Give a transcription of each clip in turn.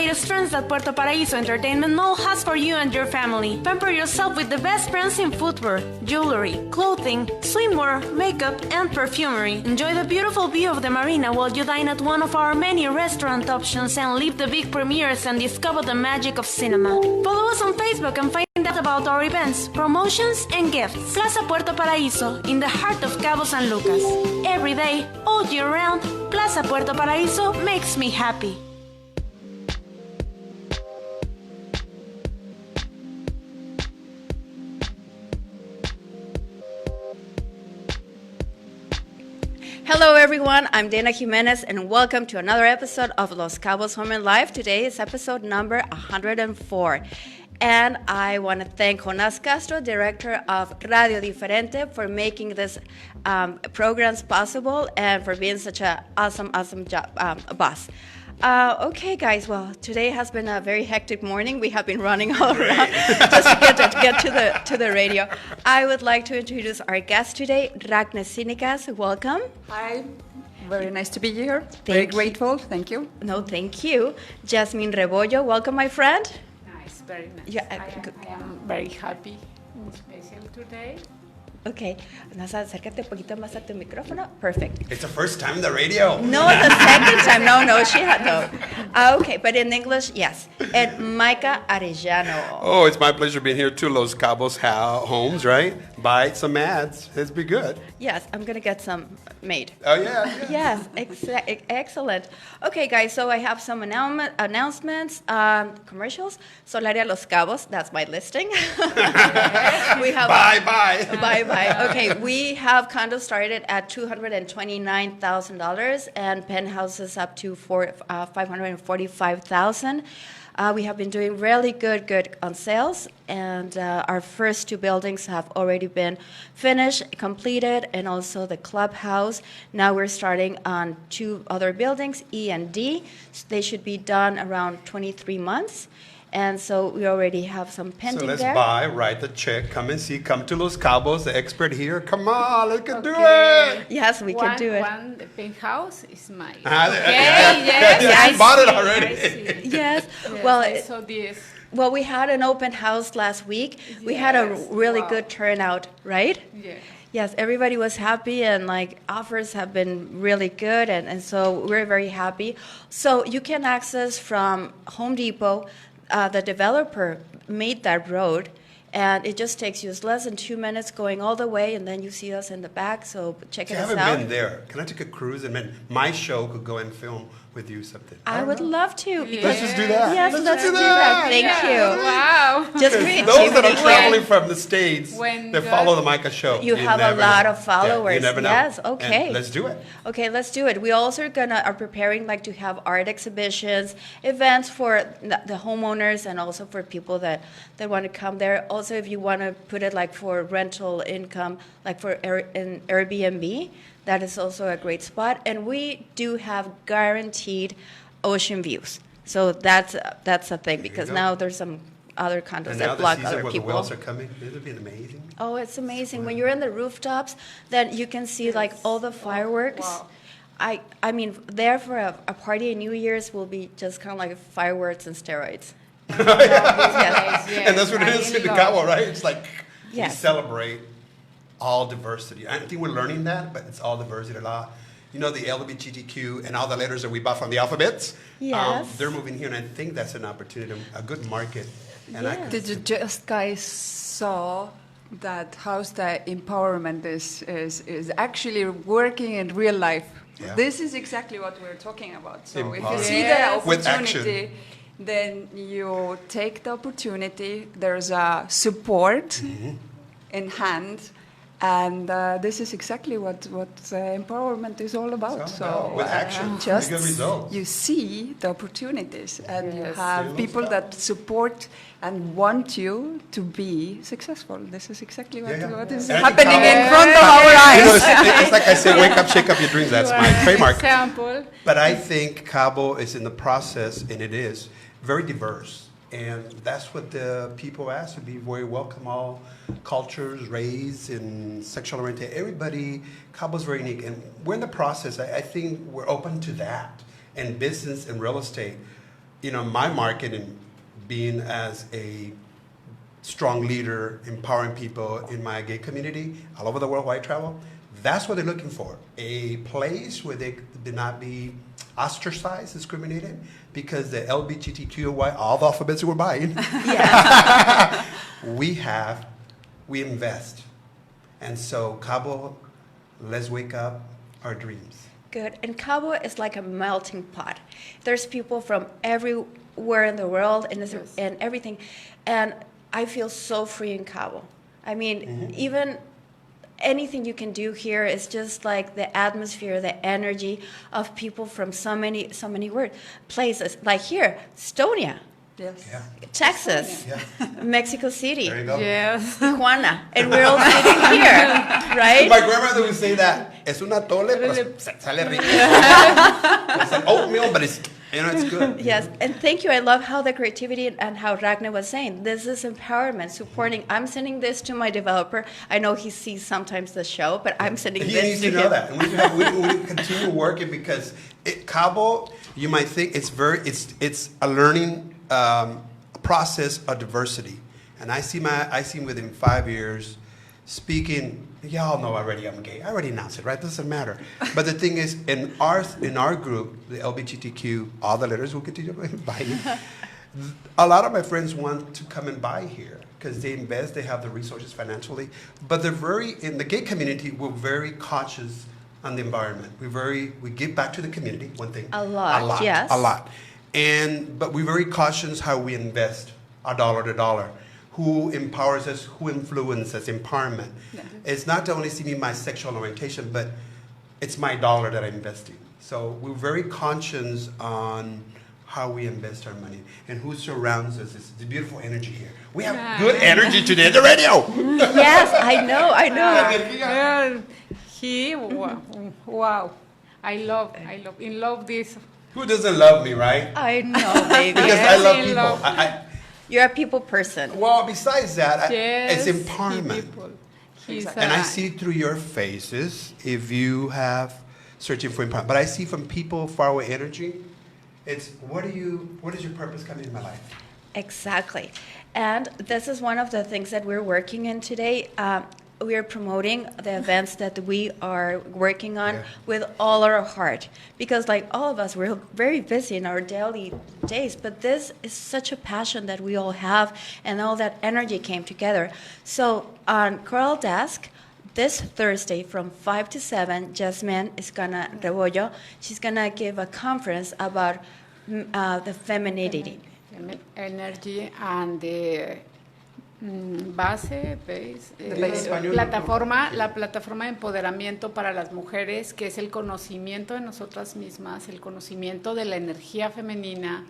latest trends that Puerto Paraíso Entertainment Mall has for you and your family. Pamper yourself with the best brands in footwear, jewelry, clothing, swimwear, makeup, and perfumery. Enjoy the beautiful view of the marina while you dine at one of our many restaurant options and live the big premieres and discover the magic of cinema. Follow us on Facebook and find out about our events, promotions, and gifts. Plaza Puerto Paraíso, in the heart of Cabos San Lucas. Every day, all year round, Plaza Puerto Paraíso makes me happy. Hello everyone, I'm Dana Gimenez and welcome to another episode of Los Cabos Home and Life. Today is episode number 104. And I want to thank Jonas Castro, director of Radio Diferente, for making this programs possible and for being such an awesome job, boss. Okay, guys. Well, today has been a very hectic morning. We have been running all around just to get to the radio. I would like to introduce our guest today, Ragne Sinikas. Welcome. Hi. Very nice to be here. Very grateful. Thank you. No, thank you. Yaz Rebollo. Welcome, my friend. Nice, very nice. Yeah, I am very happy and special today. Okay, acércate un poquito más a tu micrófono. Perfect. It's the first time in the radio. No, the second time. No, she had no. Okay, but in English, yes. And Mycha Arellano. Oh, it's my pleasure being here too. Los Cabos homes, right? Buy some ads. Let's be good. Yes, I'm going to get some made. Oh, yeah. Yes, excellent. Okay, guys, so I have some announcements, commercials. Solaria Los Cabos, that's my listing. We have Bye. Okay, we have condos started at $229,000 and penthouses up to $545,000. We have been doing really good on sales, and our first two buildings have already been finished, completed, and also the clubhouse. Now we're starting on two other buildings, E and D. They should be done around 23 months. And so we already have some pending there. So let's buy, write the check, come and see, come to Los Cabos, the expert here. Come on, let's do it. Yes, we can do it. The penthouse is mine. Yes. I bought it already. Yes. Well, I saw this. Well, we had an open house last week. We had a really good turnout, right? Yeah. Yes, everybody was happy, and offers have been really good, and so we're very happy. So you can access from Home Depot. The developer made that road, and it just takes you less than 2 minutes going all the way, and then you see us in the back, so check it out. I haven't been there. Can I take a cruise, and then my show could go and film with you something? I would love to. Let's just do that. Yes, let's do that. Thank you. Wow. Just creativity. Those that are traveling from the States, they follow the Mycha show. You have a lot of followers. Yeah, you never know. Yes, okay. And let's do it. Okay, let's do it. We also are preparing to have art exhibitions, events for the homeowners and also for people that want to come there. Also, if you want to put it for rental income, for an Airbnb, that is also a great spot. And we do have guaranteed ocean views. So that's a thing, because now there's some other condos that block other people. The whales are coming. It'll be amazing. Oh, it's amazing. When you're in the rooftops, then you can see all the fireworks. Wow. I mean, there for a party in New Year's will be just kind of fireworks and steroids. Yes. And that's what it is in the Cabo, right? It's we celebrate all diversity. I think we're learning that, but it's all diversity. The LGBTQ and all the letters that we bought from the alphabets. Yes. They're moving here, and I think that's an opportunity, a good market. And Did you just guys saw that how the empowerment is actually working in real life? Yeah. This is exactly what we're talking about. So if you Empowerment. see the With opportunity, then you take the opportunity. There's a support in hand. And this is exactly what empowerment is all about. So with action, just good results. You see the opportunities, and you have people that support and want you to be successful. This is exactly what is happening in front of our eyes. It's like I say, wake up, shake up your dreams. That's my trademark. Example. But I think Cabo is in the process, and it is very diverse. And that's what the people ask, to be very welcome, all cultures, race, and sexual orientation. Everybody, Cabo's very unique. And we're in the process. I think we're open to that. And business and real estate. my market and being as a strong leader, empowering people in my gay community all over the world where I travel, that's what they're looking for. A place where they did not be ostracized, discriminated, because the LGBTQI, all the alphabets we're buying, we invest. And so Cabo, let's wake up our dreams. Good. And Cabo is like a melting pot. There's people from everywhere in the world and everything. And I feel so free in Cabo. I mean, even anything you can do here is just like the atmosphere, the energy of people from so many places. Like here, Estonia, Yes. Yeah. Texas, Mexico City, There you go. Yes. Tijuana, and we're all sitting here, right? My grandmother would say that. Es una tole, pero sale rico. It's like oatmeal, but it's good. Yes, and thank you. I love how the creativity and how Ragne was saying, this is empowerment, supporting. I'm sending this to my developer. I know he sees sometimes the show, but I'm sending He this needs to to know him. that. And we continue working because Cabo, you might think it's a learning process of diversity. And I see within 5 years speaking. Y'all know already I'm gay. I already announced it, right? Doesn't matter. But the thing is, in our group, the LGBTQ, all the letters will continue to invite. A lot of my friends want to come and buy here because they invest, they have the resources financially. But in the gay community, we're very cautious on the environment. We give back to the community, one thing. A lot, yes. A lot. But we're very cautious how we invest our dollar to dollar. Who empowers us, who influences empowerment. Yeah. It's not to only see me my sexual orientation, but it's my dollar that I'm investing. So we're very conscious on how we invest our money and who surrounds us. It's the beautiful energy here. We have good energy today at the radio. Yes, I know. Wow. I love this. Who doesn't love me, right? I know, baby. Because I love people. You're a people person. Well, besides that, Yes, it's empowerment. And I see through your faces if you have searching for empowerment. But I see from people far away energy, it's what is your purpose coming in my life? Exactly. And this is one of the things that we're working in today. We are promoting the events that we are working on with all our heart. Because like all of us, we're very busy in our daily days, but this is such a passion that we all have, and all that energy came together. So on Coral Desk, this Thursday from 5 to 7, Yaz Rebollo, she's going to give a conference about the femininity. Energy and the base, la plataforma de empoderamiento para las mujeres, que es el conocimiento de nosotras mismas, el conocimiento de la energía femenina.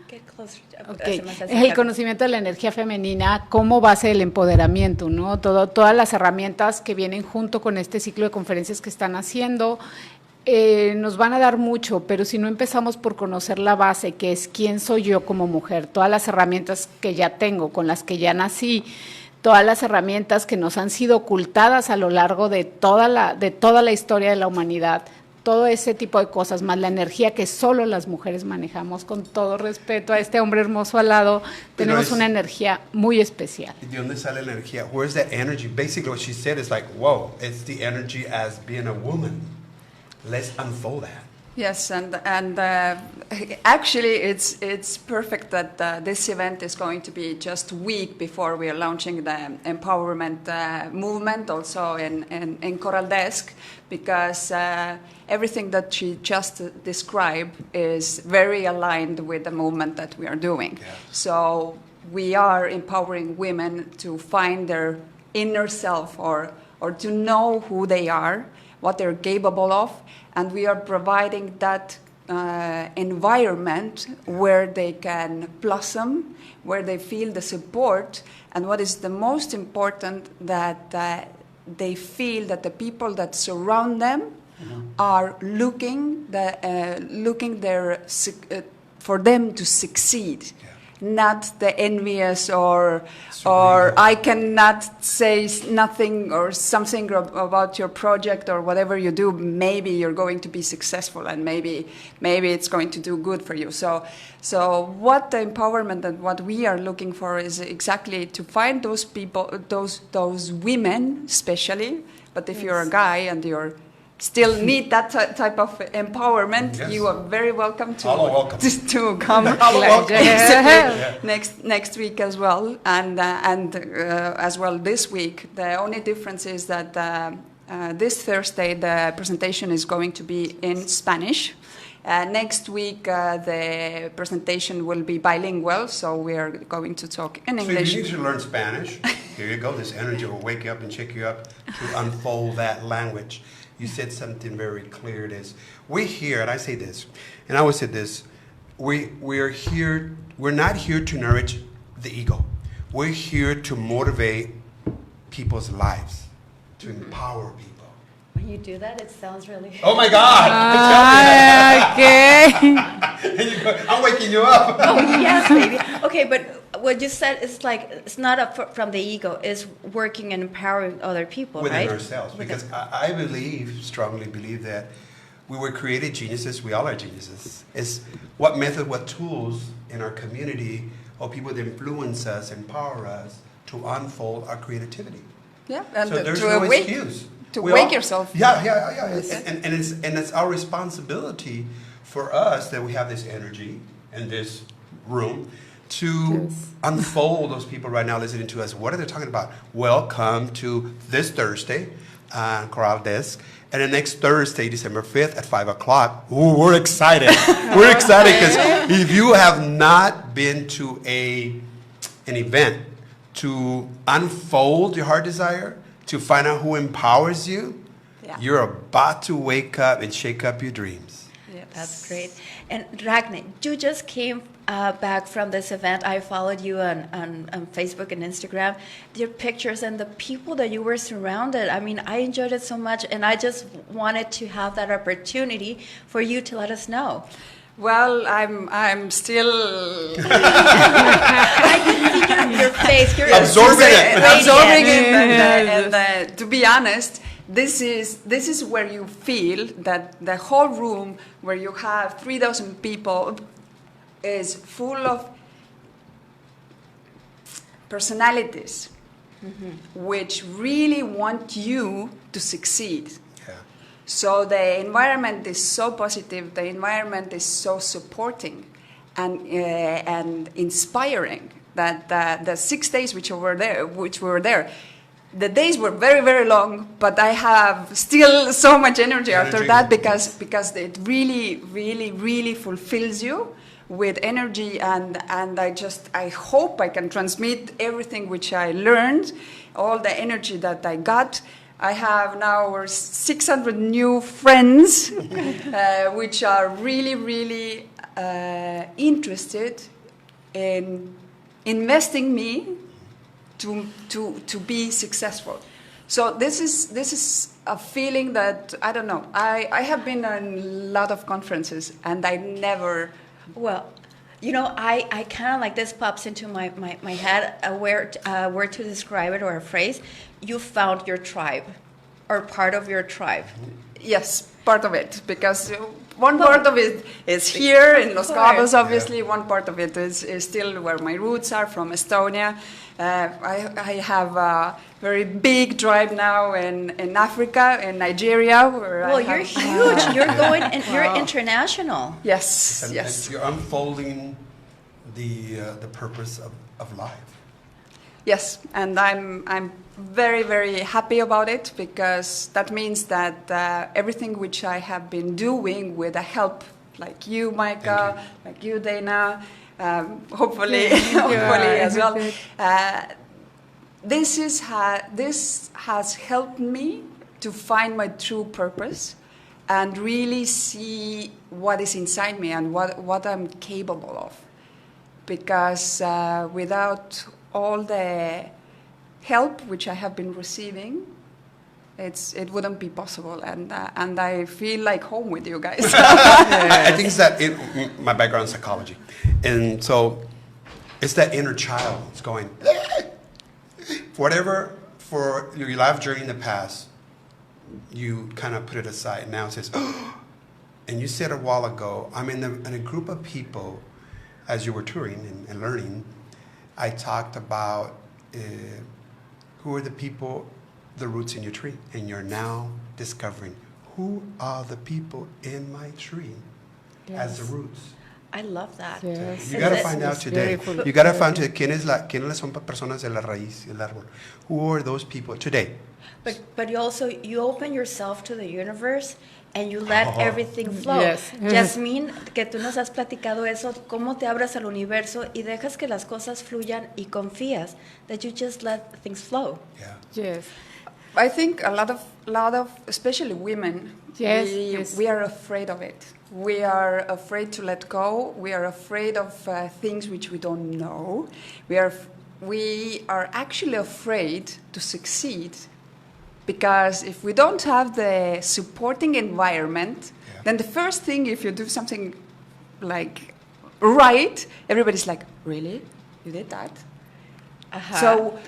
Okay. El conocimiento de la energía femenina como base del empoderamiento, ¿no? Todas las herramientas que vienen junto con este ciclo de conferencias que están haciendo. Nos van a dar mucho, pero si no empezamos por conocer la base, que es quién soy yo como mujer, todas las herramientas que ya tengo, con las que ya nací, todas las herramientas que nos han sido ocultadas a lo largo de toda la historia de la humanidad, todo ese tipo de cosas, más la energía que solo las mujeres manejamos, con todo respeto a este hombre hermoso al lado, tenemos una energía muy especial. ¿De dónde sale la energía? Where's that energy? Basically what she said is like, whoa, it's the energy as being a woman. Let's unfold that. Yes, and actually it's perfect that this event is going to be just a week before we are launching the empowerment movement also in Coral Desk, because everything that she just described is very aligned with the movement that we are doing. Yeah. So we are empowering women to find their inner self or to know who they are, what they're capable of, and we are providing that environment where they can blossom, where they feel the support, and what is the most important, that they feel that the people that surround them are looking for them to succeed. Yeah. not the envious or I cannot say nothing or something about your project or whatever you do. Maybe you're going to be successful and maybe it's going to do good for you. So what the empowerment and what we are looking for is exactly to find those people, those women especially. But if you're a guy and you're still need that type of empowerment, you are very welcome to come next week as well, and as well this week. The only difference is that this Thursday the presentation is going to be in Spanish. Next week the presentation will be bilingual, so we are going to talk in English. So you need to learn Spanish. Here you go. This energy will wake you up and shake you up to unfold that language. You said something very clear. It is we here, and I say this, and I always said this. We're here. We're not here to nourish the ego. We're here to motivate people's lives, to empower people. When you do that, it sounds really. Oh my God! Okay. I'm waking you up. Oh yes, baby. Okay, but what you said is like it's not up from the ego. It's working and empowering other people, within right? ourselves. Because I strongly believe that we were created geniuses. We all are geniuses. It's what method, what tools in our community or people that influence us, empower us to unfold our creativity. Yeah, and so there's to no awake, excuse. to wake yourself. Yeah. And it's our responsibility for us that we have this energy in this room to unfold those people right now listening to us. What are they talking about? Well, come to this Thursday, Corral Desk, and the next Thursday, December 5th at 5 o'clock. Ooh, we're excited. We're excited because if you have not been to an event to unfold your heart desire, to find out who empowers you, you're about to wake up and shake up your dreams. Yeah, that's great. And Ragne, you just came back from this event. I followed you on Facebook and Instagram. Your pictures and the people that you were surrounded. I mean, I enjoyed it so much, and I just wanted to have that opportunity for you to let us know. Well, I'm still. I can see your face. You're absorbing it. And to be honest, this is where you feel that the whole room, where you have 3,000 people, is full of personalities, which really want you to succeed. So the environment is so positive. The environment is so supporting and inspiring that the 6 days which we were there, the days were very, very long. But I have still so much energy after that because it really, really, really fulfills you with energy. And I hope I can transmit everything which I learned, all the energy that I got. I have now over 600 new friends, which are really, really interested in investing me to be successful. So this is a feeling that I don't know. I have been on a lot of conferences and I never. Well, you know, I kind of like this pops into my head, a word to describe it or a phrase. You found your tribe, or part of your tribe. Yes, part of it, because one part of it is here in Los Cabos, obviously. Yeah. One part of it is still where my roots are, from Estonia. I have a very big tribe now in Africa, in Nigeria. Where you're huge. You're going, and you're international. Yes, and you're unfolding the purpose of life. Yes, and I'm very, very happy about it, because that means that everything which I have been doing with the help, like you, Mycha, like you, Dana, hopefully as well, this has helped me to find my true purpose and really see what is inside me and what I'm capable of. Because without all the help which I have been receiving, it wouldn't be possible, and I feel like home with you guys. I think it's that my background is psychology, and so It's that inner child. It's going, whatever for your life journey in the past, you kind of put it aside. Now it says, and you said a while ago, I'm in a group of people, as you were touring and learning, I talked about who are the people, the roots in your tree, and you're now discovering who are the people in my tree as the roots. I love that. Yes. You got to find out today. You got to find out quiénes son personas de la raíz, el árbol. Who are those people today? But you open yourself to the universe and you let everything flow. Yes. Jasmine, que tú nos has platicado eso, cómo te abras al universo y dejas que las cosas fluyan y confías, that you just let things flow. Yeah. Yes. I think a lot of especially women, Yes. we are afraid of it. We are afraid to let go. We are afraid of things which we don't know. We are actually afraid to succeed, because if we don't have the supporting environment, then the first thing, if you do something like right, everybody's like, really? You did that? So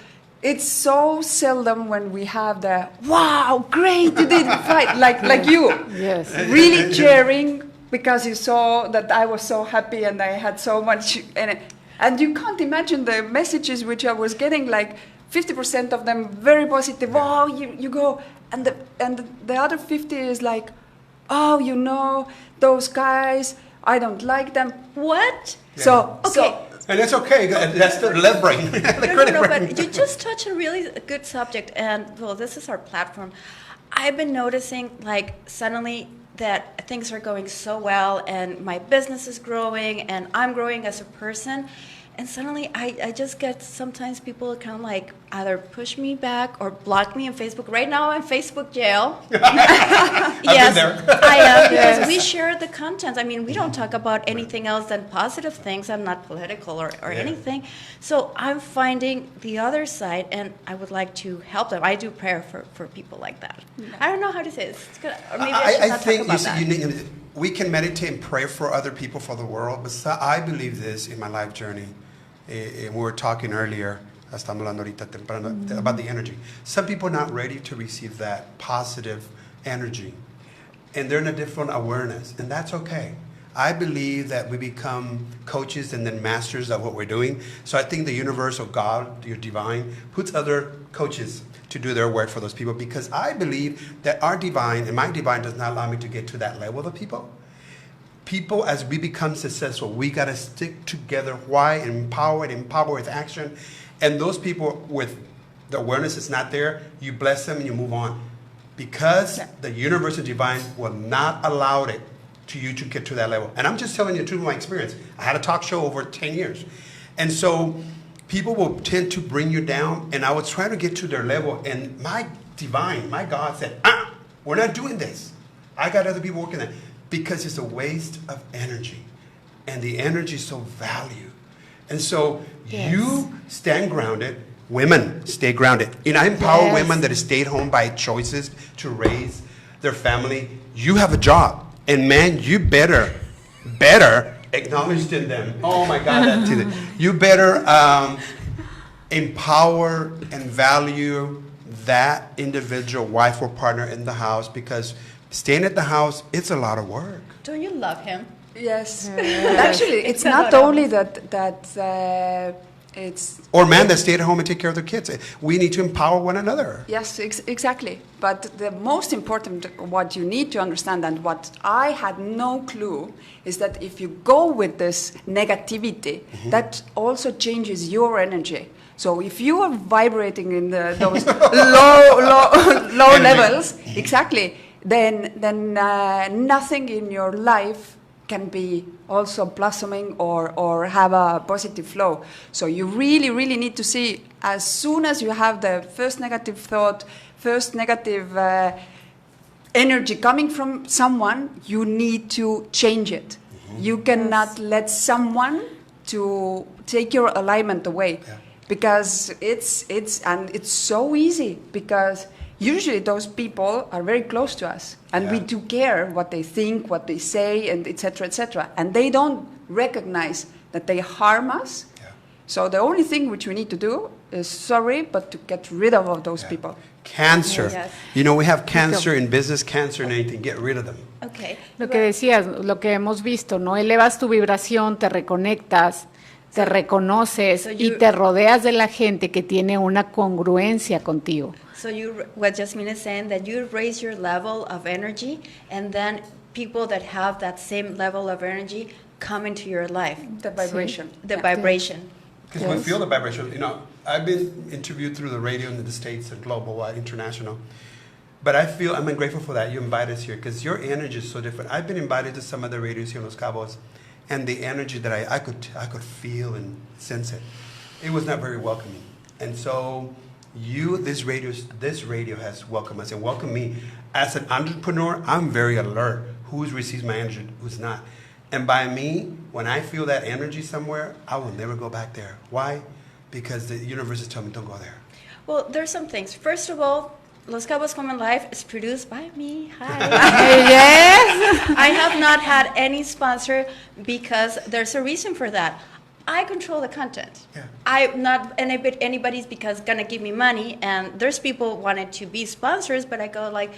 it's so seldom when we have the, wow, great, you did it right, like you. Yes. Really cheering because you saw that I was so happy and I had so much. And you can't imagine the messages which I was getting, like 50% of them very positive. Oh, you go. And the other 50 is like, oh, you know, those guys, I don't like them. What? Yeah. So And it's okay. That's the left brain. The no, critic brain. but you just touched a really good subject, and well, this is our platform. I've been noticing, like, suddenly that things are going so well, and my business is growing, and I'm growing as a person, and suddenly I just get sometimes people kind of like either push me back or block me on Facebook. Right now I'm Facebook jail. Yes, been there. I am, because we share the content. I mean, we don't talk about anything else than positive things. I'm not political or anything. So I'm finding the other side, and I would like to help them. I do prayer for people like that. I don't know how to say this. It's good. Or maybe I should not think talk about that. we can meditate and pray for other people, for the world, but I believe this in my life journey. We were talking earlier, estamos hablando ahorita temprano, about the energy. Some people are not ready to receive that positive energy, and they're in a different awareness, and that's okay. I believe that we become coaches and then masters of what we're doing. So I think the universe or God, your divine, puts other coaches to do their work for those people, because I believe that our divine, and my divine does not allow me to get to that level of people. People, as we become successful, we got to stick together. Why? Empower with action. And those people with the awareness is not there, you bless them and you move on. Because the universe and divine will not allow it to you to get to that level. And I'm just telling you the truth of my experience. I had a talk show over 10 years. And so people will tend to bring you down, and I was trying to get to their level. And my divine, my God said, we're not doing this. I got other people working on it. Because it's a waste of energy. And the energy is so valued. And so you stand grounded. Women, stay grounded. And I empower women that have stayed home by choices to raise their family. You have a job. And man, you better acknowledge to them. Oh my God, you better empower and value that individual wife or partner in the house, because staying at the house, it's a lot of work. Don't you love him? Yes. Actually, it's not only that it's... Or men that stay at home and take care of their kids. We need to empower one another. Yes, exactly. But the most important, what you need to understand, and what I had no clue, is that if you go with this negativity, that also changes your energy. So if you are vibrating in those low levels, exactly, then nothing in your life can be also blossoming or have a positive flow. So you really, really need to see, as soon as you have the first negative thought, first negative energy coming from someone, you need to change it. You cannot let someone to take your alignment away. Because it's so easy, because usually those people are very close to us, and we do care what they think, what they say, and etc., etc. And they don't recognize that they harm us So the only thing which we need to do is, sorry, but to get rid of all those people. Cancer. Yes. You know, we have cancer in business, cancer in anything. Get rid of them. Okay. Lo que decías, lo que hemos visto, ¿no? Elevas tu vibración, te reconectas, te reconoces y te rodeas de la gente que tiene una congruencia contigo. So what Jasmine is saying, that you raise your level of energy, and then people that have that same level of energy come into your life. The vibration. The vibration. Because we feel the vibration. You know, I've been interviewed through the radio in the States and global, international. But I'm grateful for that. You invited us here because your energy is so different. I've been invited to some of the radios here in Los Cabos, and the energy that I could feel and sense it. It was not very welcoming. And so this radio has welcomed us and welcomed me. As an entrepreneur, I'm very alert. Who receives my energy, who's not. And by me, when I feel that energy somewhere, I will never go back there. Why? Because the universe is telling me, don't go there. Well, there's some things. First of all, Los Cabos Home and Life is produced by me. Hi. Yes. I have not had any sponsor because there's a reason for that. I control the content. Yeah. I'm not anybody's because gonna give me money, and there's people wanted to be sponsors, but I go like,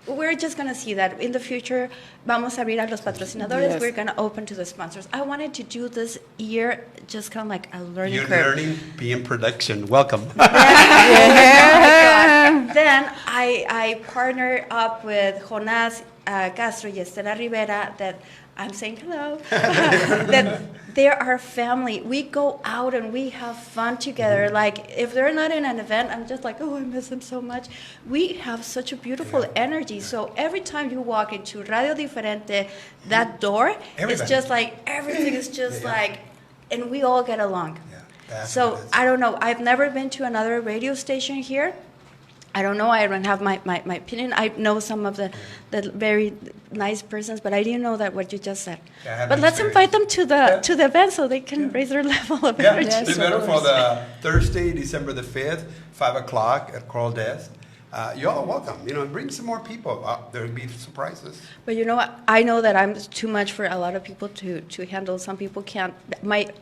we're just going to see that in the future. Vamos a abrir a los patrocinadores. Yes. We're going to open to the sponsors. I wanted to do this year just kind of like a learning You're curve. learning, be in production. Welcome. Then I partner up with Jonas Castro y Estela Rivera that I'm saying hello. That they're our family. We go out and we have fun together. Mm-hmm. Like if they're not in an event, I'm just like, oh, I miss them so much. We have such a beautiful energy. So every time you walk into Radio Diferente, that door, it's just like everything is just like, and we all get along. Yeah, so I don't know. I've never been to another radio station here. I don't know. I don't have my opinion. I know some of the very nice persons, but I didn't know that what you just said. Yeah, but let's invite them to the event so they can raise their level of energy. Yeah, it's better for the Thursday, December the 5th, 5 o'clock at Coral Desk. You're all welcome. You know, bring some more people. There will be surprises. But you know what? I know that I'm too much for a lot of people to handle. Some people can't.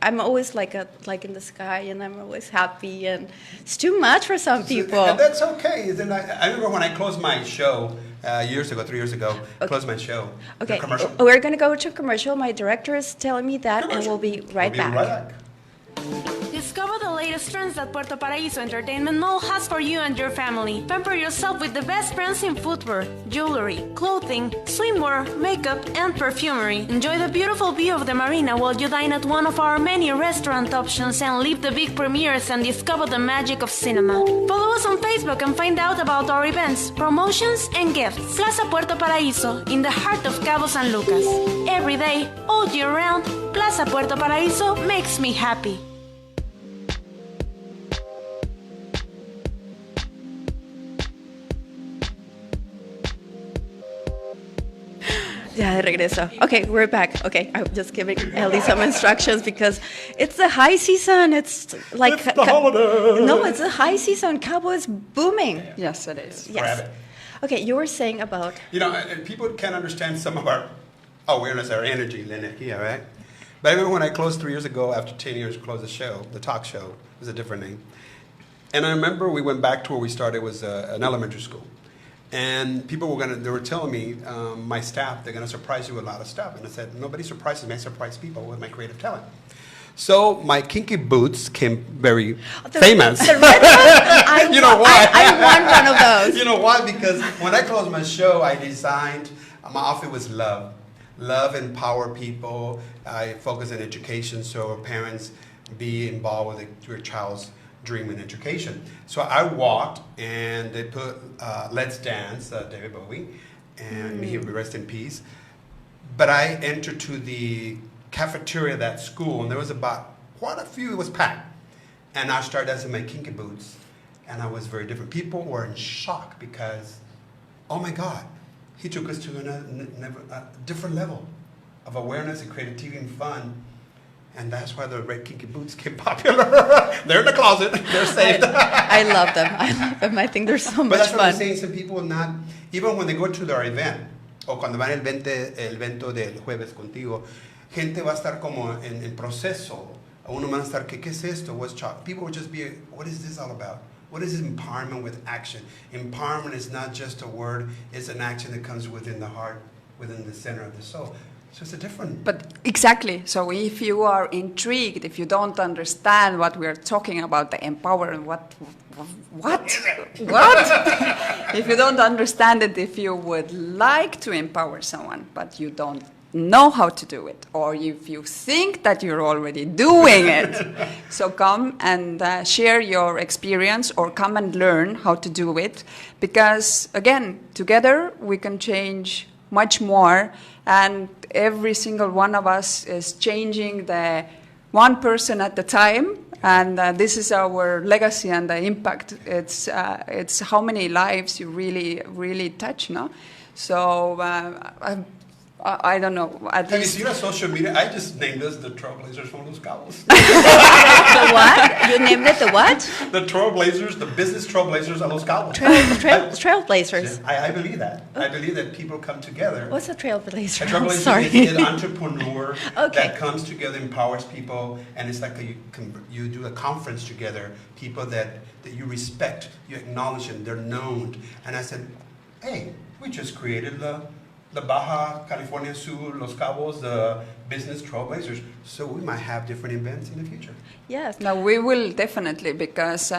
I'm always like in the sky, and I'm always happy, and it's too much for some people. And that's okay. I remember when I closed my show 3 years ago, closed my show. Okay, Commercial. we're going to go to commercial. My director is telling me that, and we'll be right back. Discover the latest trends that Puerto Paraíso Entertainment Mall has for you and your family. Pamper yourself with the best brands in footwear, jewelry, clothing, swimwear, makeup, and perfumery. Enjoy the beautiful view of the marina while you dine at one of our many restaurant options and live the big premieres and discover the magic of cinema. Follow us on Facebook and find out about our events, promotions, and gifts. Plaza Puerto Paraíso, in the heart of Cabos San Lucas. Every day, all year round, Plaza Puerto Paraíso makes me happy. Yeah, de regreso. Okay, we're back. Okay, I'm just giving Ellie some instructions because it's the high season. It's like It's the holiday. No, it's the high season. Cabo is booming. Yes, it is. Yes. Grab it. Okay, you were saying about. You know, and people can't understand some of our awareness, our energy, la energía, right? But I remember when I closed 3 years ago, after 10 years, closed the show, the talk show, it was a different name. And I remember we went back to where we started, it was an elementary school. And people they were telling me, my staff, they're going to surprise you with a lot of stuff. And I said, nobody surprises me, I surprise people with my creative talent. So my kinky boots came very famous. The red one? You know why? I want one of those. You know why? Because when I closed my show, I designed, my outfit was love. Love, empower people. I focus on education, so parents be involved with your child's dream and education. So I walked, and they put Let's Dance, David Bowie, and he would rest in peace. But I entered to the cafeteria of that school, and there was about quite a few, it was packed. And I started dancing my kinky boots, and I was very different. People were in shock because, oh my God, he took us to a different level of awareness and creativity and fun. And that's why the red kinky boots became popular. They're in the closet. They're saved. I love them. I love them. I think they're so But much that's what I'm fun. saying. Some people not, even when they go to their event, o cuando van el evento del jueves contigo, gente va a estar como en proceso Uno van a estar, ¿qué es esto? What's chocolate? People would just be, what is this all about? What is empowerment with action? Empowerment is not just a word, it's an action that comes within the heart, within the center of the soul. So it's a different... But exactly. So if you are intrigued, if you don't understand what we are talking about, the empowerment, what? If you don't understand it, if you would like to empower someone, but you don't know how to do it, or if you think that you're already doing it, so come and share your experience, or come and learn how to do it, because again, together we can change much more, and every single one of us is changing the one person at a time, and this is our legacy and the impact. It's how many lives you really touch, no? So I don't know. Have you seen on social media? I just named us the Trailblazers from Los Cabos. The what? You named it the what? The Trailblazers, the business Trailblazers of Los Cabos. Trailblazers. I believe that. I believe that people come together. What's a trailblazer? A trailblazer Sorry. is an entrepreneur Okay. that comes together, empowers people, and it's like you do a conference together, people that you respect, you acknowledge them, they're known. And I said, hey, we just created the Baja California Sur, Los Cabos, the business Trailblazers. So we might have different events in the future. Yes. No, we will definitely, because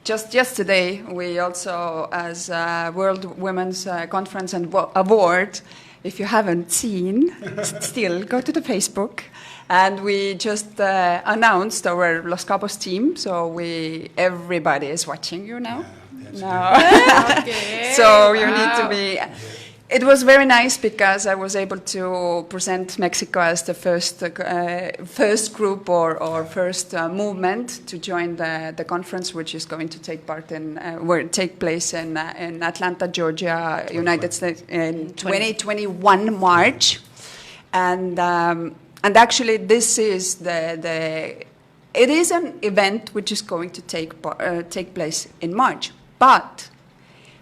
just yesterday we also, as World Women's Conference and Award, if you haven't seen, still go to the Facebook. And we just announced our Los Cabos team, so everybody is watching you now. Yeah, Okay. So you need to be... It was very nice because I was able to present Mexico as the first group or first movement to join the conference, which is going to take place in Atlanta, Georgia, United States in 2021 March, and actually this is it is an event which is going to take place in March, but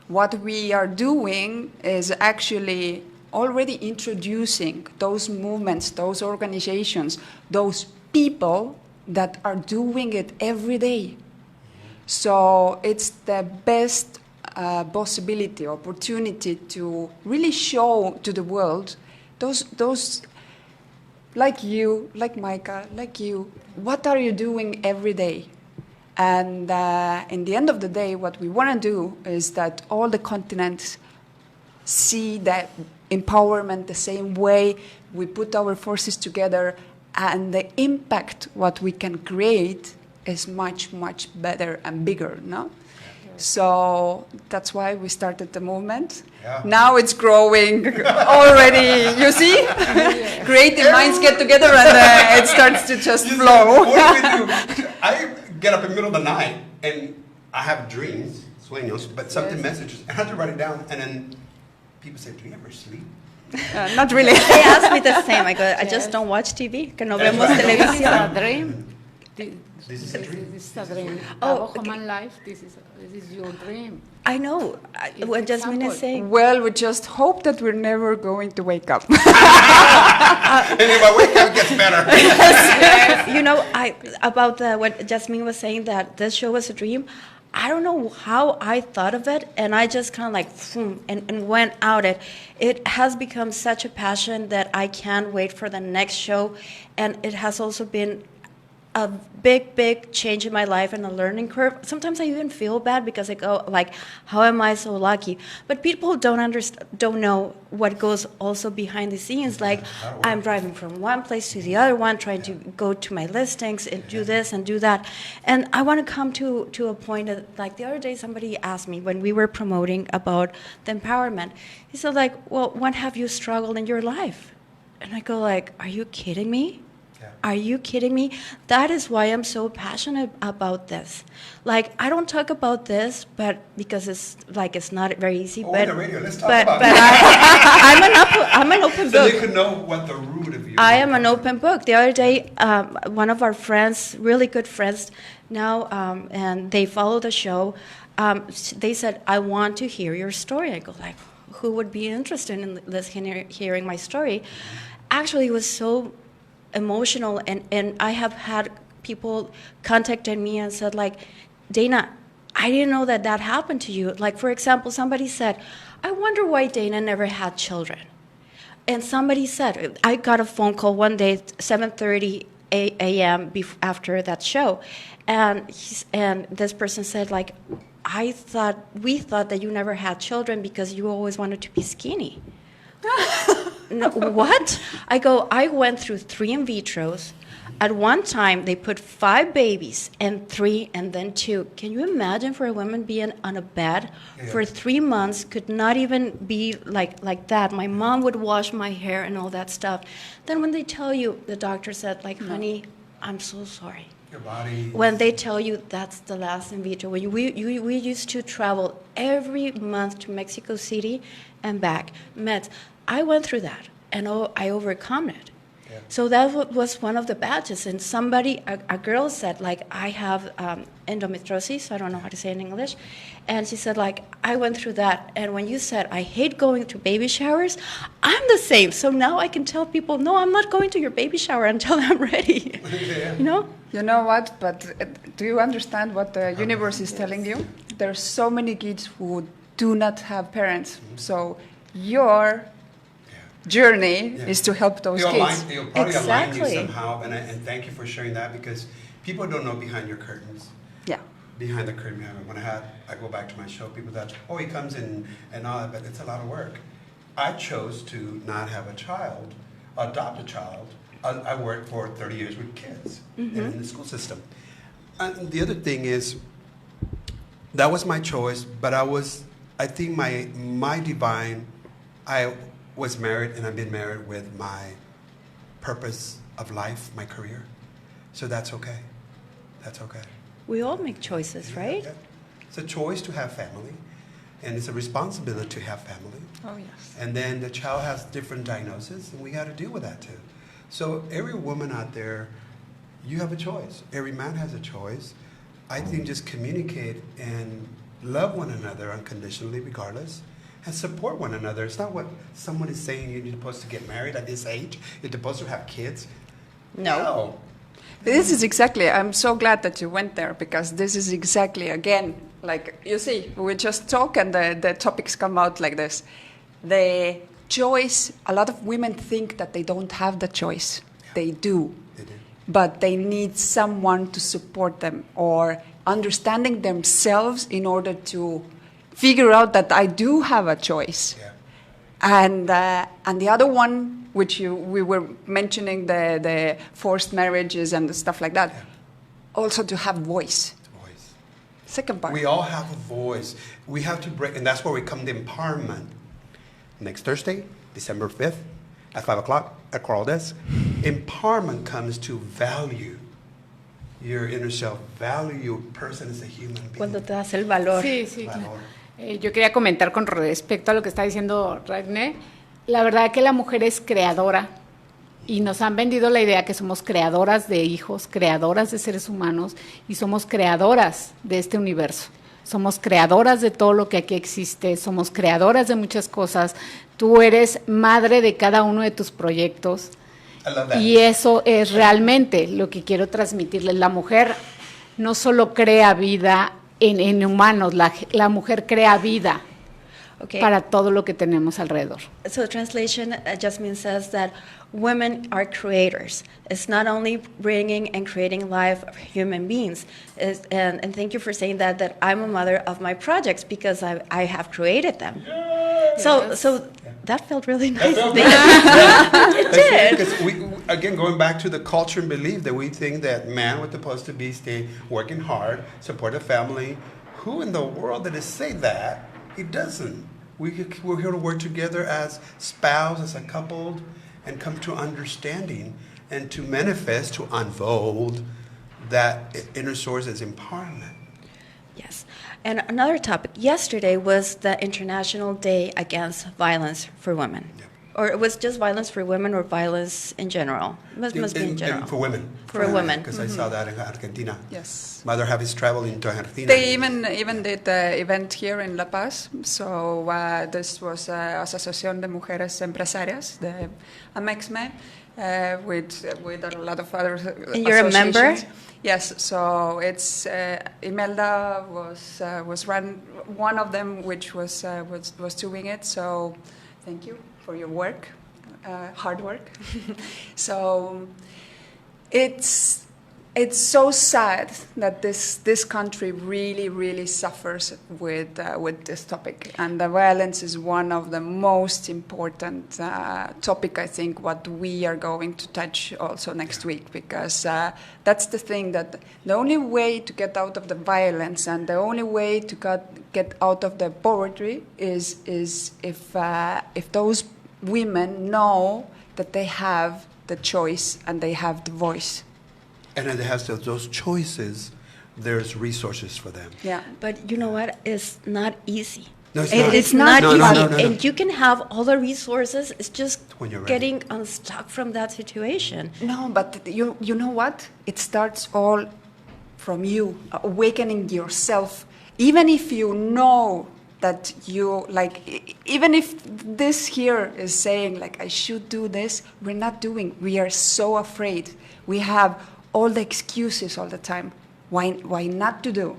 what we are doing is actually already introducing those movements, those organizations, those people that are doing it every day. So it's the best opportunity to really show to the world those like you, like Mycha, like you, what are you doing every day? And in the end of the day, what we want to do is that all the continents see that empowerment the same way. We put our forces together, and the impact what we can create is much, much better and bigger, no? So that's why we started the movement. Yeah. Now it's growing already, you see? Creative minds get together and it starts to just flow. What do we do? I get up in the middle of the night and I have dreams, sueños, but something messages, and I have to write it down, and then people say, do you ever sleep? Not really. They ask me the same. I go, I just don't watch TV. Que no That's vemos right. This is televisión. a dream. This is a dream. This is a dream. Oh, Our human life, this is your dream. I know what It's Jasmine example. is saying. Well, we just hope that we're never going to wake up. And if I wake up, it gets better. You know, about what Jasmine was saying, that this show was a dream. I don't know how I thought of it, and I just kind of like and went out it. It has become such a passion that I can't wait for the next show, and it has also been a big change in my life and a learning curve. Sometimes I even feel bad because I go like, how am I so lucky? But people don't know what goes also behind the scenes. Like, I'm driving from one place to the other one, trying to go to my listings and do this and do that. And I want to come to a point that, like, the other day somebody asked me when we were promoting about the empowerment. He said, like, well, when have you struggled in your life? And I go like, are you kidding me? Are you kidding me? That is why I'm so passionate about this. Like, I don't talk about this, but because it's not very easy. Oh, but on the radio, let's talk but, about but it. I'm an open So book. they could know what the root of you I am an open book. The other day, one of our friends, really good friends now, and they follow the show, they said, I want to hear your story. I go like, who would be interested in hearing my story? Actually, it was so emotional, and I have had people contacted me and said, like, Dana, I didn't know that that happened to you. Like, for example, somebody said, I wonder why Dana never had children. And somebody said, I got a phone call one day, 7:30 a.m. after that show, and this person said, like, we thought that you never had children because you always wanted to be skinny. No, what? I went through 3 in vitros. At one time, they put 5 babies, and 3, and then 2. Can you imagine for a woman being on a bed for 3 months, could not even be like that? My mom would wash my hair and all that stuff. Then when they tell you, the doctor said, like, honey, I'm so sorry. Your body. When they tell you that's the last in vitro. When we used to travel every month to Mexico City and back, Meds. I went through that, and I overcome it. Yeah. So that was one of the badges. And somebody, a girl said, like, I have endometriosis, I don't know how to say it in English. And she said, like, I went through that. And when you said, I hate going to baby showers, I'm the same. So now I can tell people, no, I'm not going to your baby shower until I'm ready. Yeah. You know? You know what? But do you understand what the universe is telling you? There's so many kids who do not have parents. So your journey is to help those kids. You'll probably align you somehow, and thank you for sharing that, because people don't know behind your curtains. Yeah. Behind the curtain, when I go back to my show, people thought, oh, he comes in and all that, but it's a lot of work. I chose to not have a child, adopt a child. I worked for 30 years with kids in the school system. And the other thing is, that was my choice, but I think my divine, I was married, and I've been married with my purpose of life, my career. So that's okay. That's okay. We all make choices, right? Yeah. It's a choice to have family, and it's a responsibility to have family. Oh, yes. And then the child has different diagnoses, and we got to deal with that too. So every woman out there, you have a choice. Every man has a choice. I think just communicate and love one another unconditionally, regardless, and support one another. It's not what someone is saying you're supposed to get married at this age. You're supposed to have kids. No. This is exactly, I'm so glad that you went there, because this is exactly, again, like you see, we just talk and the topics come out like this. The choice, a lot of women think that they don't have the choice. Yeah. They do. But they need someone to support them, or understanding themselves in order to figure out that I do have a choice. Yeah. And the other one, which we were mentioning, the forced marriages and the stuff like that, also to have voice. Second part. We all have a voice. We have to break, and that's where we come to empowerment. Next Thursday, December 5th, at 5 o'clock at Coral Desk, empowerment comes to value your inner self, value your person as a human being. Cuando te das el valor. Sí, sí, claro. Yo quería comentar con respecto a lo que está diciendo Ragne. La verdad que la mujer es creadora, y nos han vendido la idea que somos creadoras de hijos, creadoras de seres humanos, y somos creadoras de este universo. Somos creadoras de todo lo que aquí existe, somos creadoras de muchas cosas. Tú eres madre de cada uno de tus proyectos. Y eso es realmente lo que quiero transmitirles. La mujer no solo crea vida en humanos, la mujer crea vida para todo lo que tenemos alrededor. So translation just means says that women are creators. It's not only bringing and creating life of human beings. And thank you for saying that I'm a mother of my projects, because I have created them. Yes. So that felt really nice. It did. Because we, again, going back to the culture and belief that we think that man was supposed to be stay working hard, support a family. Who in the world did it say that? It doesn't. We're here to work together as spouse, as a couple, and come to understanding and to manifest, to unfold that inner source as empowerment. Yes. And another topic, yesterday was the International Day Against Violence for Women. Yeah. Or it was just violence for women, or violence in general? It must be in general. For women. For women. Because I saw that in Argentina. Yes. Mother Habits traveling to Argentina. They even did the event here in La Paz. So this was Asociación de Mujeres Empresarias, the AMEXME, with a lot of other And you're a member? Yes, so it's Imelda was one of them, which was doing it. So thank you for your work, hard work. So it's so sad that this country really suffers with this topic, and the violence is one of the most important topic. I think what we are going to touch also next week, because that's the thing, that the only way to get out of the violence and the only way to get out of the poverty is if those women know that they have the choice and they have the voice. And it has those choices, there's resources for them. Yeah. But you know what? It's not easy. No, it's not. It's not No, easy. no, no, no, no. And you can have all the resources. It's just When you're ready. getting unstuck from that situation. No, but you know what? It starts all from you, awakening yourself. Even if you know that you, like, even if this here is saying, like, I should do this, we're not doing. We are so afraid. We have all the excuses all the time. Why not to do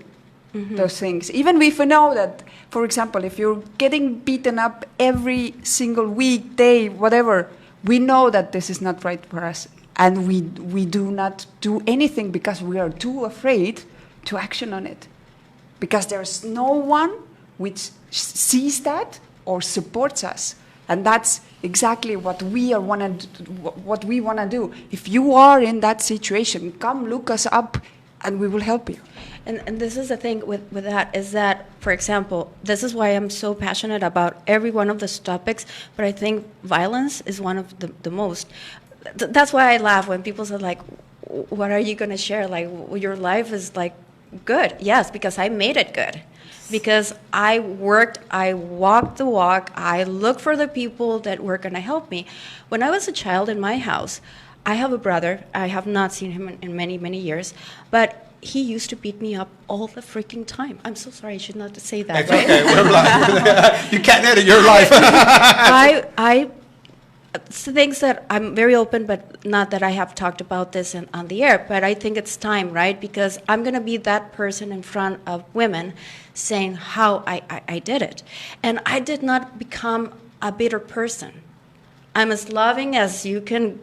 those things? Even if we know that, for example, if you're getting beaten up every single week, day, whatever, we know that this is not right for us. And we do not do anything because we are too afraid to action on it. Because there's no one which sees that or supports us. And that's exactly what we want to do. If you are in that situation, come look us up and we will help you. And this is the thing with that, is that, for example, this is why I'm so passionate about every one of these topics, but I think violence is one of the most. That's why I laugh when people say, like, what are you going to share? Like, your life is, like, good. Yes, because I made it good. Because I worked, I walked the walk, I looked for the people that were going to help me. When I was a child in my house, I have a brother. I have not seen him in many years, but he used to beat me up all the freaking time. I'm so sorry, I should not say that. It's Right? okay, we're live. You can't edit your life. It's things that I'm very open, but not that I have talked about this on the air, but I think it's time, right? Because I'm going to be that person in front of women saying how I did it. And I did not become a bitter person. I'm as loving as you can.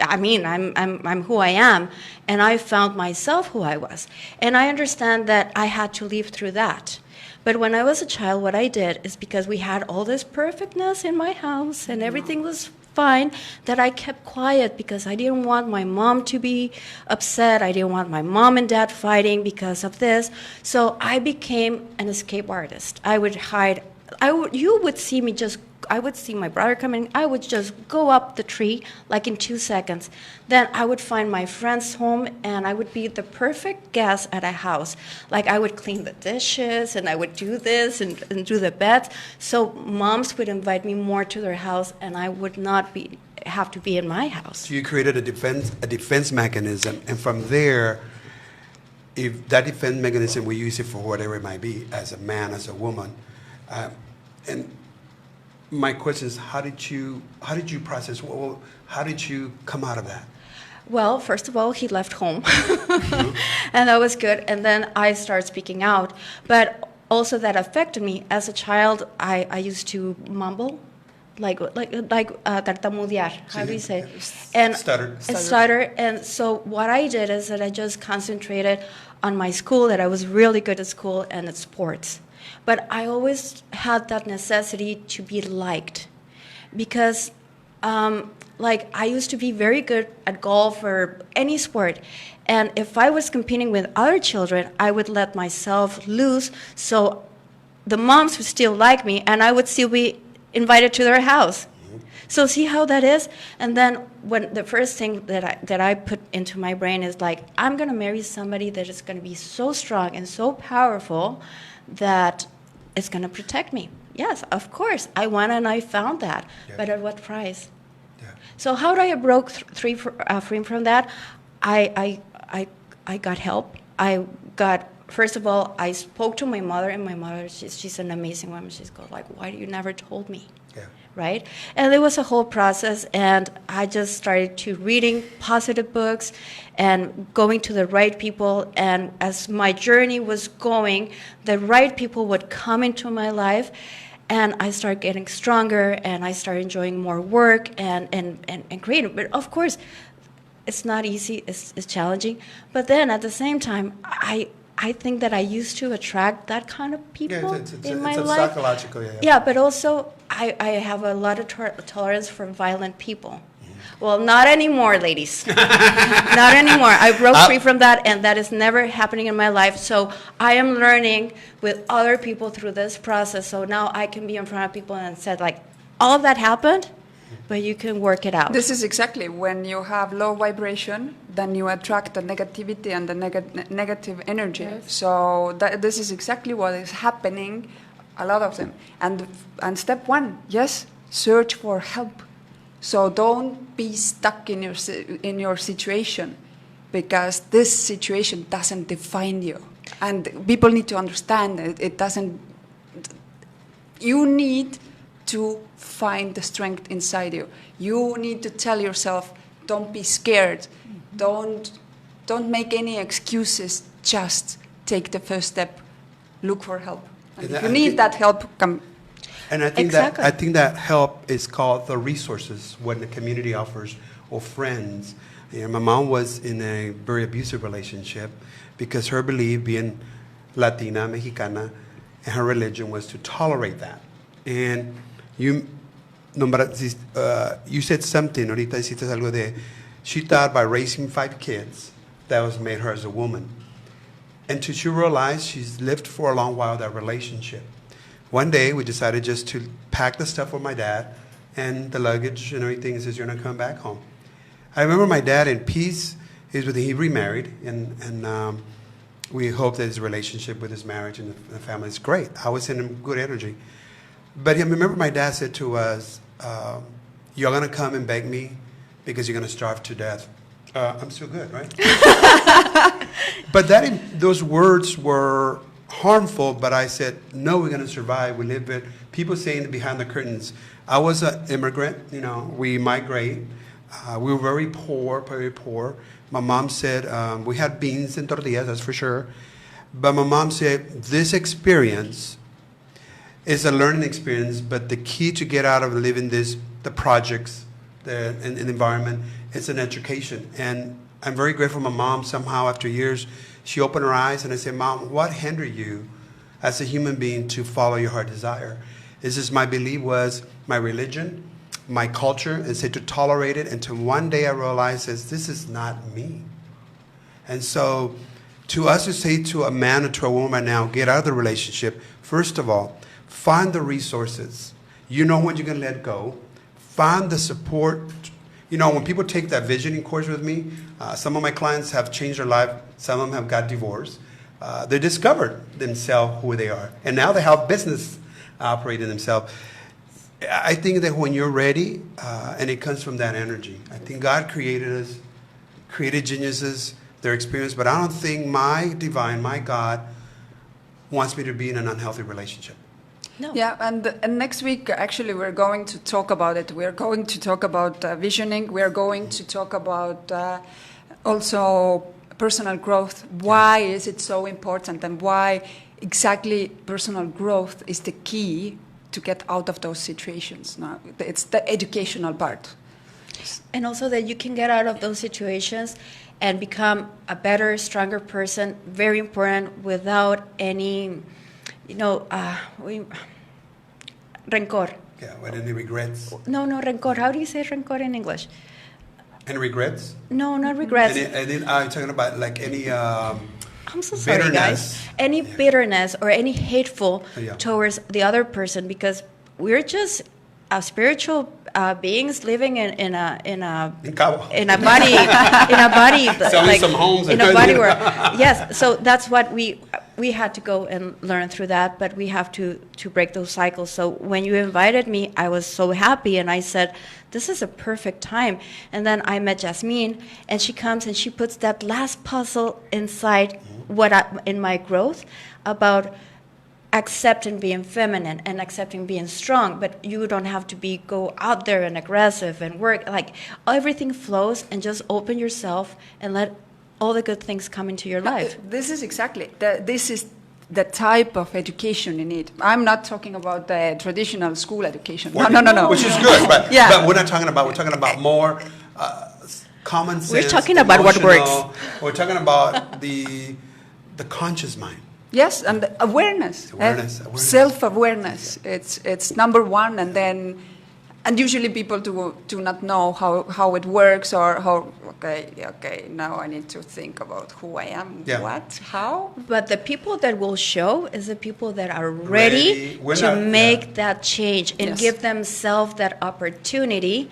I mean, I'm who I am, and I found myself who I was. And I understand that I had to live through that. But when I was a child, what I did is, because we had all this perfectness in my house and everything was fine, that I kept quiet because I didn't want my mom to be upset. I didn't want my mom and dad fighting because of this. So I became an escape artist. I would hide. You would see me just, I would see my brother coming. I would just go up the tree like in 2 seconds. Then I would find my friend's home, and I would be the perfect guest at a house. Like, I would clean the dishes, and I would do this and do the beds. So moms would invite me more to their house, and I would not have to be in my house. So you created a defense mechanism, and from there, if that defense mechanism, we use it for whatever it might be, as a man, as a woman, and my question is, how did you process? Well, how did you come out of that? Well, first of all, he left home, and that was good. And then I started speaking out, but also that affected me as a child. I used to mumble, like tartamudear. How do you say? And stutter. And so what I did is that I just concentrated on my school. That I was really good at school and at sports. But I always had that necessity to be liked, because I used to be very good at golf or any sport. And if I was competing with other children, I would let myself loose so the moms would still like me and I would still be invited to their house. So see how that is? And then when the first thing that I put into my brain is, like, I'm going to marry somebody that is going to be so strong and so powerful that it's going to protect me. Yes, of course. I went and I found that. Yeah. But at what price? Yeah. So how did I broke free from that? I got help. First of all, I spoke to my mother, and my mother, she's an amazing woman. She's like, why you never told me? Yeah. right? And it was a whole process, and I just started to reading positive books and going to the right people. And as my journey was going, the right people would come into my life, and I started getting stronger, and I started enjoying more work and creating. But of course, it's not easy, it's challenging. But then at the same time, I think that I used to attract that kind of people in my life. Psychological, Yeah, but also I have a lot of tolerance for violent people. Well, not anymore, ladies. Not anymore. I broke free from that, and that is never happening in my life. So I am learning with other people through this process. So now I can be in front of people and said, like, all of that happened, but you can work it out. This is exactly when you have low vibration, then you attract the negativity and the negative energy. Yes. So this is exactly what is happening, a lot of them. And step one, yes, search for help. So don't be stuck in your situation, because this situation doesn't define you. And people need to understand that it doesn't. You need to find the strength inside you. You need to tell yourself, don't be scared. Don't make any excuses. Just take the first step. Look for help. And if you need that help, come. And I think Exactly. that help is called the resources when the community offers, or friends. My mom was in a very abusive relationship because her belief, being Latina, Mexicana, and her religion was to tolerate that. And you said something, ahorita hiciste algo de, she thought by raising 5 kids, that was made her as a woman. Until she realized she's lived for a long while that relationship. One day, we decided just to pack the stuff with my dad and the luggage and everything, and says, you're going to come back home. I remember my dad in peace. He remarried, and we hope that his relationship with his marriage and the family is great. I was in good energy. But I remember my dad said to us, you're going to come and beg me because you're going to starve to death. I'm still good, right? But those words were harmful, but I said, no, we're going to survive. We live it. People saying behind the curtains. I was an immigrant, we migrate. We were very poor, very poor. My mom said, we had beans and tortillas, that's for sure. But my mom said, this experience is a learning experience, but the key to get out of living the projects, the environment, it's an education. And I'm very grateful my mom, somehow after years, she opened her eyes, and I said, Mom, what hindered you as a human being to follow your heart desire? This is my belief was my religion, my culture, and said to tolerate it until one day I realized this is not me. And so to us to say to a man or to a woman right now, get out of the relationship, first of all, find the resources. You know when you're going to let go. Find the support. When people take that visioning course with me, some of my clients have changed their life. Some of them have got divorced. They discovered themselves who they are. And now they have business operating themselves. I think that when you're ready, and it comes from that energy. I think God created us, created geniuses, their experience, but I don't think my God wants me to be in an unhealthy relationship. No. Yeah, and next week, actually, we're going to talk about it. We're going to talk about visioning. We're going to talk about also personal growth. Why is it so important, and why exactly personal growth is the key to get out of those situations? No, it's the educational part. And also that you can get out of those situations and become a better, stronger person, very important, without any, rencor. Yeah, with any regrets. No, rencor. How do you say rencor in English? Any regrets? No, not regrets. I'm talking about like any I'm so sorry, bitterness. guys. Any bitterness or any hateful Yeah. towards the other person, because we're just spiritual beings living in a Cabo. in a body Selling some homes in and a body where yes. So that's what we had to go and learn through that, but we have to break those cycles. So when you invited me, I was so happy, and I said, this is a perfect time. And then I met Jasmine, and she comes and she puts that last puzzle inside in my growth about accepting being feminine and accepting being strong, but you don't have to go out there and aggressive and work. Like everything flows, and just open yourself and let all the good things come into your life. This is exactly, this is the type of education you need. I'm not talking about the traditional school education. No. Which is good, but, Yeah. but we're talking about more common sense. We're talking about what emotional. works. We're talking about the conscious mind. Yes, and awareness. Awareness. Self-awareness. It's number one, and usually people do not know how it works, or how, okay, now I need to think about who I am, what, how. But the people that will show is the people that are ready to make that change and give themselves that opportunity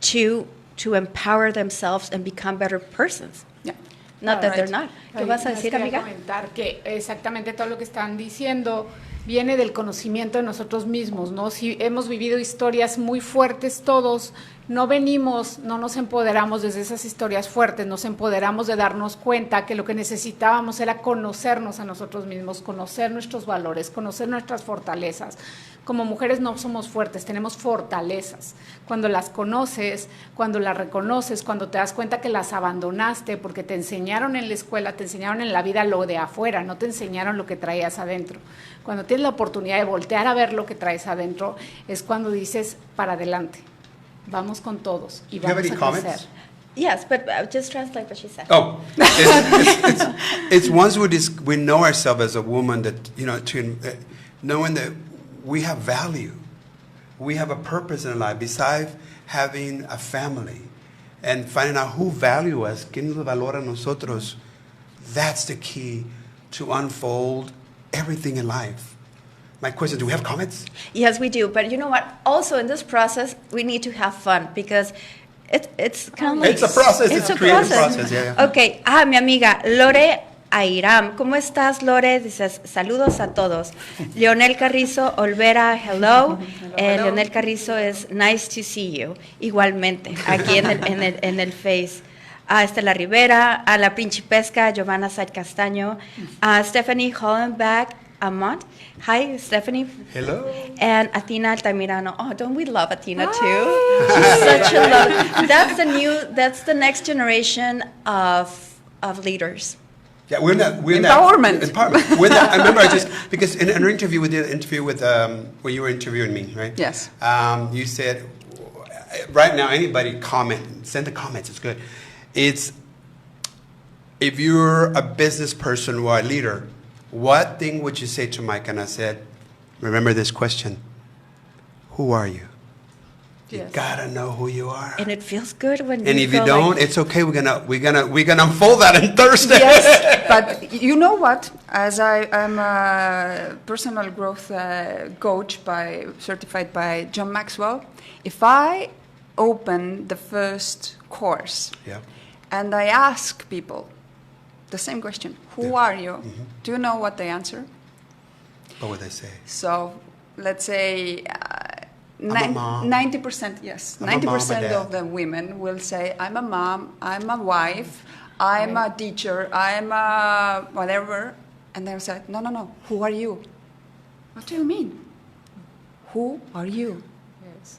to empower themselves and become better persons. Yeah. Not that they're not. ¿Qué vas a decir, amiga? Comentar que exactamente todo lo que están diciendo viene del conocimiento de nosotros mismos, ¿no? Si hemos vivido historias muy fuertes todos, no nos empoderamos desde esas historias fuertes, nos empoderamos de darnos cuenta que lo que necesitábamos era conocernos a nosotros mismos, conocer nuestros valores, conocer nuestras fortalezas. Como mujeres no somos fuertes, tenemos fortalezas. Cuando las conoces, cuando las reconoces, cuando te das cuenta que las abandonaste porque te enseñaron en la escuela, te enseñaron en la vida lo de afuera, no te enseñaron lo que traías adentro. Cuando tienes la oportunidad de voltear a ver lo que traes adentro, es cuando dices, para adelante, vamos con todos y vamos a crecer. Yes, but just translate what she said. Oh, it's once we know ourselves as a woman that, knowing that we have value, we have a purpose in life besides having a family, and finding out who value us, quién nos valora a nosotros. That's the key to unfold everything in life. My question, do we have comments? Yes, we do. But you know what? Also, in this process, we need to have fun, because it's kind of like... It's a process. It's a creative process. Yeah. Okay. Mi amiga Lore Airam. ¿Cómo estás, Lore? Dices, saludos a todos. Leonel Carrizo, Olvera, hello. Leonel Carrizo es nice to see you. Igualmente, aquí en el Face. Estela Rivera, a la Principesca, Giovanna Said Castaño, Stephanie Hollenbach, Amont. Hi, Stephanie. Hello. And Athena Altamirano. Oh, don't we love Athena too? She's such a love. That's the next generation of leaders. Yeah, we're empowerment. Empowerment. I remember because in an interview, we did an interview with when you were interviewing me, right? Yes. You said, right now, anybody send the comments. It's good. It's if you're a business person or a leader, what thing would you say to Mike? And I said, remember this question: who are you? You gotta know who you are. And it feels good when. And if you don't, it's okay. We're gonna unfold that on Thursday. Yes, but you know what? As I'm a personal growth coach certified by John Maxwell, if I open the first course, and I ask people the same question, who are you? Mm-hmm. Do you know what they answer? What would they say? So let's say 90%, yes. 90% of the women will say, I'm a mom, I'm a wife, I'm a teacher, I'm a whatever. And they'll say, no, who are you? What do you mean? Who are you? Yes.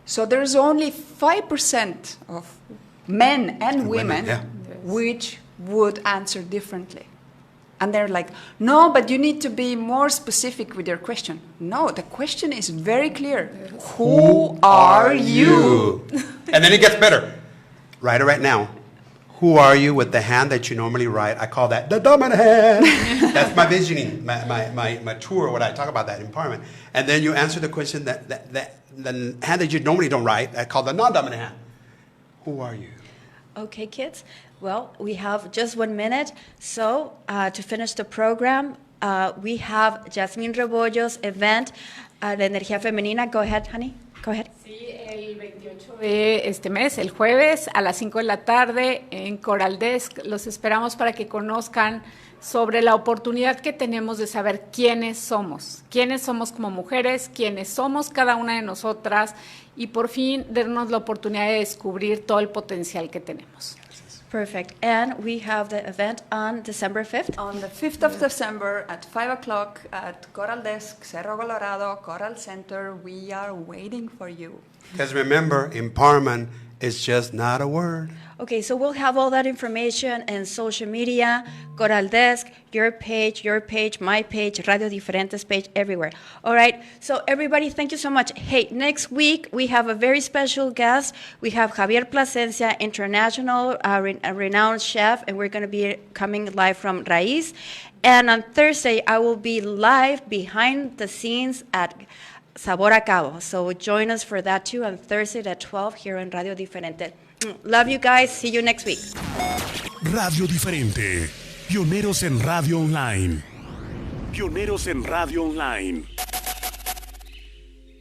So there's only 5% of men and women which would answer differently. And they're like, no, but you need to be more specific with your question. No, the question is very clear. Who are you? And then it gets better. Write it right now. Who are you with the hand that you normally write? I call that the dominant hand. That's my visioning, my tour, when I talk about that empowerment. And then you answer the question that the hand that you normally don't write, I call the non-dominant hand. Who are you? Okay, kids. Well, we have just 1 minute. So to finish the program, we have Yaz Rebollo's event, La Energía Femenina. Go ahead, honey. Go ahead. Sí, el 28 de este mes, el jueves, a las 5 de la tarde, en Coral Desk. Los esperamos para que conozcan sobre la oportunidad que tenemos de saber quiénes somos como mujeres, quiénes somos cada una de nosotras, y por fin darnos la oportunidad de descubrir todo el potencial que tenemos. Perfect. And we have the event on December 5th. On the 5th of December at 5 o'clock at Coral Desk, Cerro Colorado, Coral Center. We are waiting for you. Because remember, empowerment is just not a word. Okay, so we'll have all that information in social media, Coral Desk, your page, my page, Radio Diferentes page, everywhere. All right, so everybody, thank you so much. Hey, next week we have a very special guest. We have Javier Plasencia, international renowned chef, and we're going to be coming live from Raíz. And on Thursday, I will be live behind the scenes at Sabor a Cabo. So join us for that too on Thursday at 12 here on Radio Diferente. Love you guys. See you next week. Radio Diferente. Pioneros en radio online. Pioneros en radio online.